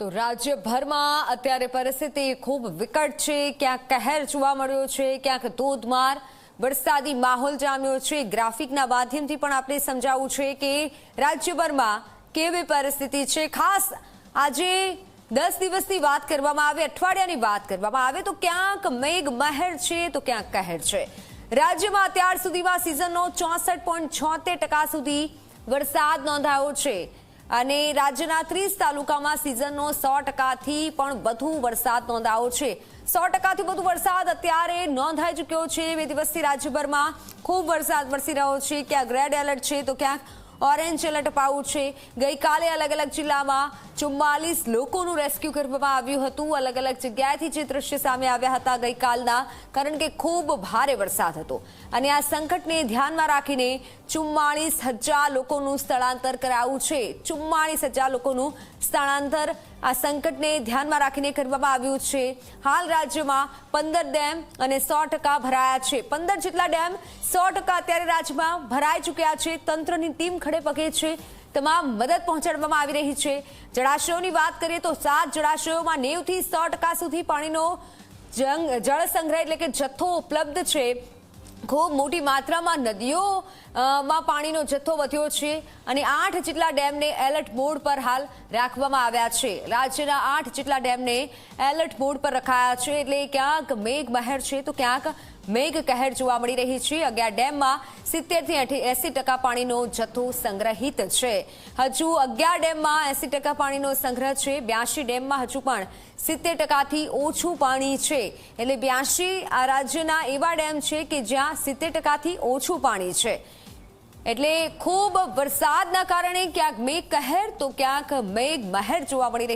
તો રાજ્યભરમાં અત્યારે પરિસ્થિતિ ખૂબ વિકટ છે। ક્યાંક કહેર જોવા મળ્યો છે, ક્યાંક ધોધમાર વરસાદી માહોલ જામ્યો છે। ગ્રાફિકના માધ્યમથી પણ આપણે સમજાવવું છે કે રાજ્યભરમાં કેવી પરિસ્થિતિ છે। ખાસ આજે 10 દિવસની વાત કરવામાં આવે, અઠવાડિયાની વાત કરવામાં આવે તો ક્યાંક મેઘ મહેર છે તો ક્યાંક કહેર છે। રાજ્યમાં અત્યાર સુધીમાં સિઝનનો 64.76% સુધી વરસાદ નોંધાયો છે અને રાજ્યના 30 તાલુકામાં સિઝનનો 100%થી પણ વધુ વરસાદ નોંધાયો છે। 100%થી વધુ વરસાદ અત્યારે નોંધાઈ ચૂક્યો છે। 2 દિવસથી રાજ્યભરમાં ખૂબ વરસાદ વરસી રહ્યો છે। ક્યાંક રેડ એલર્ટ છે તો ક્યાંક ઓરેન્જ એલર્ટ અપાયું છે। ગઈકાલે અલગ અલગ જિલ્લામાં 44 લોકોનું રેસ્ક્યુ કરવામાં આવ્યું હતું। અલગ અલગ જગ્યાએથી જે દ્રશ્ય સામે આવ્યા હતા ગઈકાલના, કારણ કે ખૂબ ભારે વરસાદ હતો અને આ સંકટને ધ્યાનમાં રાખીને 44,000 લોકોનું સ્થળાંતર કરાયું છે। 44,000 લોકોનું સ્થળાંતર આ સંકટને ધ્યાનમાં રાખીને કરવામાં આવ્યું છે। હાલ રાજ્યમાં 15 ડેમ અને 100% ભરાયા છે। 15 જેટલા ડેમ 100% અત્યારે રાજ્યમાં ભરાઈ ચૂક્યા છે। તંત્રની ટીમ ખડે પગે છે, તમામ મદદ પહોંચાડવામાં આવી રહી છે। જળાશયોની વાત કરીએ તો 7 જળાશયોમાં 90 થી 100% સુધી પાણીનો જળ સંગ્રહ એટલે કે જથ્થો ઉપલબ્ધ છે। ખૂબ મોટી માત્રામાં નદીઓમાં પાણીનો જથ્થો વધ્યો છે અને 8 જેટલા ડેમને એલર્ટ મોડ પર હાલ રાખવામાં આવ્યા છે। રાજ્યના 8 જેટલા ડેમને એલર્ટ મોડ પર રખાયા છે, એટલે ક્યાંક મેઘ મહેર છે તો ક્યાંક મેઘ કહેર જોવા મળી રહી છે। 11 ડેમમાં 70 થી 80% પાણીનો જથ્થો સંગ્રહિત છે। હજુ 11 ડેમમાં 80% પાણીનો સંગ્રહ છે। 82 ડેમમાં હજુ પણ 70% થી ઓછું પાણી છે, એટલે 82 આ રાજ્યના એવા ડેમ છે કે જ્યાં 70% થી ઓછું પાણી છે। એટલે ખૂબ વરસાદના કારણે ક્યાંક મેઘ કહેર તો ક્યાંક મેઘ મહેર જોવા મળી રહી